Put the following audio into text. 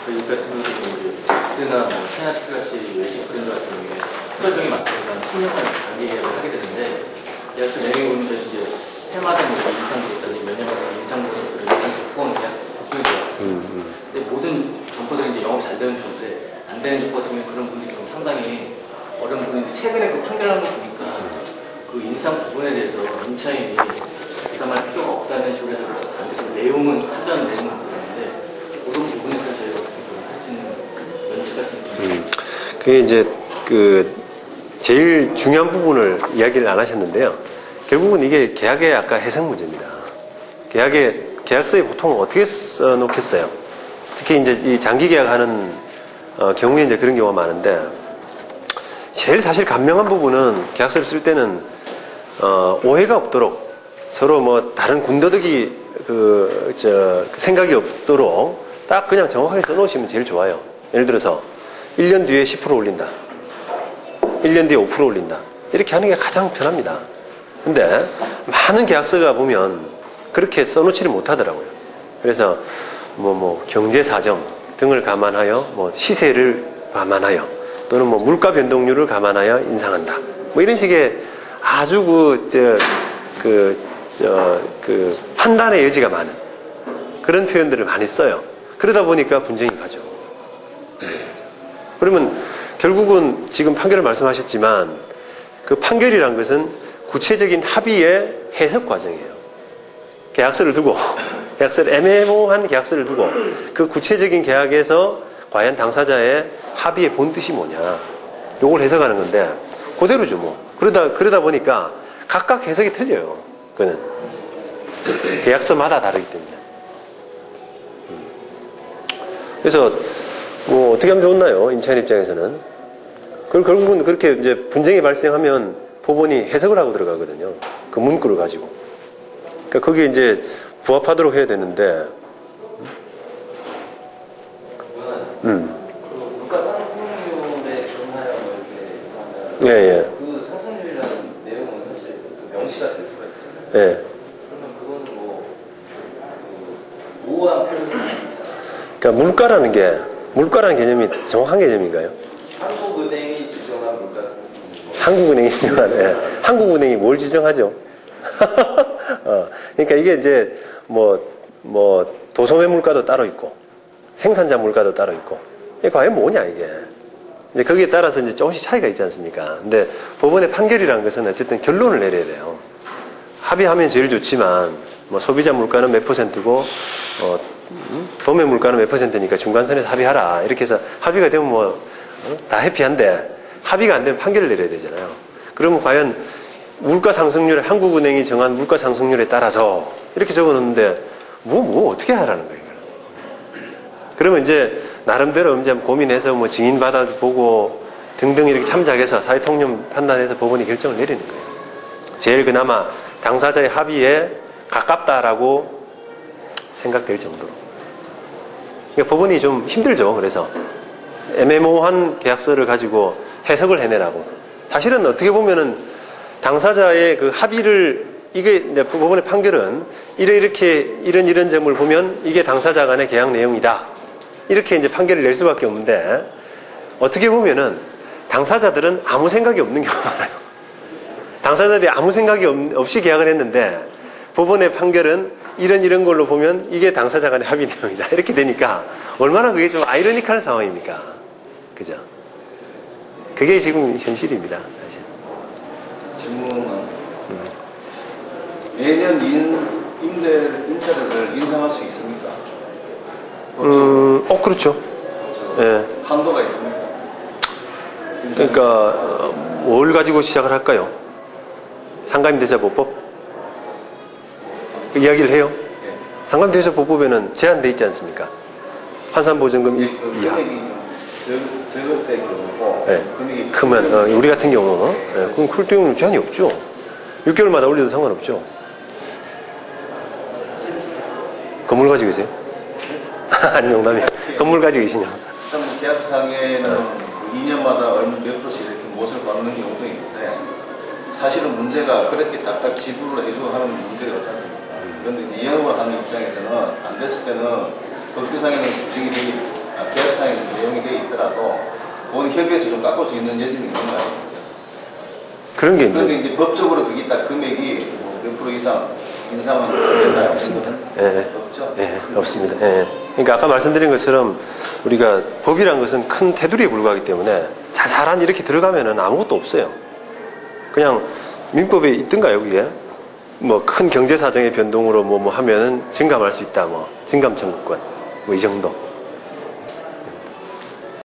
그 같은 경우도 이제 빅스나 뭐 샤나트 같이 외식 브랜드 같은 경우에 투자병이 많다니까 10년간 장기 계약을 하게 되는데 계약서 내용이 보면 이제 해마다 뭐 인상되겠다든지 몇 년마다 인상되는 일단 조건 계약 조건이 돼요. 근데 모든 점포들이 이제 영업 잘 되는 주인데 안 되는 점포 같은 경우는 그런 분들이 좀 상당히 어려운 부분인데 최근에 그 판결을 한 거 보니까 그 인상 부분에 대해서 임차인이 부담할 필요가 없다는 식으로 해서 단순 내용은 사전 내용은 그러는데 그런 부분에서 저희가 할 수 있는 연체할 수 있는 그게 이제 그 제일 중요한 부분을 이야기를 안 하셨는데요. 결국은 이게 계약의 아까 해석 문제입니다. 계약서에 보통 어떻게 써놓겠어요? 특히 이제 이 장기 계약하는 경우에 이제 그런 경우가 많은데 제일 사실 간명한 부분은 계약서를 쓸 때는 오해가 없도록 서로 뭐 다른 군더더기 생각이 없도록 딱 그냥 정확하게 써놓으시면 제일 좋아요. 예를 들어서 1년 뒤에 10% 올린다. 1년 뒤에 5% 올린다. 이렇게 하는 게 가장 편합니다. 근데 많은 계약서가 보면 그렇게 써놓지를 못하더라고요. 그래서 뭐 경제사정 등을 감안하여 뭐 시세를 감안하여 또는 뭐 물가 변동률을 감안하여 인상한다. 뭐 이런 식의 아주 그 판단의 여지가 많은 그런 표현들을 많이 써요. 그러다 보니까 분쟁이 가죠. 그러면 결국은 지금 판결을 말씀하셨지만 그 판결이란 것은 구체적인 합의의 해석 과정이에요. 계약서를 두고 애매모호한 계약서를 두고 그 구체적인 계약에서 과연 당사자의 합의의 본 뜻이 뭐냐 요걸 해석하는 건데 그대로죠 뭐. 그러다 보니까 각각 해석이 틀려요. 그는 계약서마다 다르기 때문에. 그래서 뭐 어떻게 하면 좋나요? 임차인 입장에서는. 결국은 그렇게 이제 분쟁이 발생하면 법원이 해석을 하고 들어가거든요. 그 문구를 가지고. 그러니까 거기에 이제 부합하도록 해야 되는데. 물가 상승률에 준하라고 이렇게 예. 그 상승률이라는 내용은 사실 명시가 될 수가 있잖아요. 예. 그러면 그거는 뭐 모호한 표현이 아니잖아요. 그러니까 물가라는 개념이 정확한 개념인가요? 한국은행이 지정한 물가 상승률. 한국은행이 지정한, 예. 한국은행이 뭘 지정하죠? 그러니까 이게 이제 도소매 물가도 따로 있고 생산자 물가도 따로 있고 이게 과연 뭐냐 이게. 이제 거기에 따라서 이제 조금씩 차이가 있지 않습니까? 근데 법원의 판결이라는 것은 어쨌든 결론을 내려야 돼요. 합의하면 제일 좋지만 뭐 소비자 물가는 몇 %고 도매 물가는 몇 %니까 중간선에서 합의하라 이렇게 해서 합의가 되면 다 해피한데 합의가 안 되면 판결을 내려야 되잖아요. 그러면 과연 물가 상승률에 한국은행이 정한 물가 상승률에 따라서 이렇게 적어놓는데 어떻게 하라는 거예요? 그러면 이제 나름대로 이제 고민해서 뭐 증인 받아보고 등등 이렇게 참작해서 사회통념 판단해서 법원이 결정을 내리는 거예요. 제일 그나마 당사자의 합의에 가깝다라고 생각될 정도로. 그러니까 법원이 좀 힘들죠. 그래서 애매모호한 계약서를 가지고 해석을 해내라고. 사실은 어떻게 보면은 당사자의 그 합의를 이게 이제 법원의 판결은 이런 점을 보면 이게 당사자 간의 계약 내용이다. 이렇게 이제 판결을 낼 수밖에 없는데 어떻게 보면은 당사자들은 아무 생각이 없는 경우가 많아요. 당사자들이 아무 생각이 없이 계약을 했는데 법원의 판결은 이런 걸로 보면 이게 당사자 간의 합의 내용이다. 이렇게 되니까 얼마나 그게 좀 아이러니컬한 상황입니까? 그죠? 그게 지금 현실입니다. 사실. 질문은 매년 임차료를 인상할 수 있습니까? 그렇죠. 예. 한도가 있습니까? 그러니까 뭘 가지고 시작을 할까요? 상가임대차보법? 그 이야기를 해요? 네. 상가임대차보법에는 제한돼 있지 않습니까? 환산보증금 1 이하. 적을 때 경우고 네. 금액이 크면 우리 같은 경우 그럼 그럴 경우는 제한이 없죠. 6개월마다 올려도 상관없죠. 건물 가지고 계세요? 아니 농담이야. 건물 가지고 계시냐? 일단 계약서상에는 2년마다 얼마 몇 %씩 이렇게 못을 받는 경우도 있는데 사실은 문제가 그렇게 딱딱 지불을 해주고 하는 문제가 없지 않습니까? 그런데 이제 영업을 하는 입장에서는 안 됐을 때는 법규상에는 규정이 되기 계약상에 내용이 되어 있더라도 그건 협의해서 좀 깎을 수 있는 여지는 있는가요? 그런 게 그런데 이제 이제 법적으로 그게 딱 금액이 몇 프로 이상 인상은 된다요? 없습니다. 예, 없죠? 예, 없습니다. 예. 그러니까 아까 말씀드린 것처럼 우리가 법이란 것은 큰 테두리에 불과하기 때문에 자잘한 이렇게 들어가면은 아무것도 없어요. 그냥 민법에 있든가 여기에 뭐 큰 경제 사정의 변동으로 뭐 하면은 증감할 수 있다, 뭐 증감 청구권 뭐 이 정도.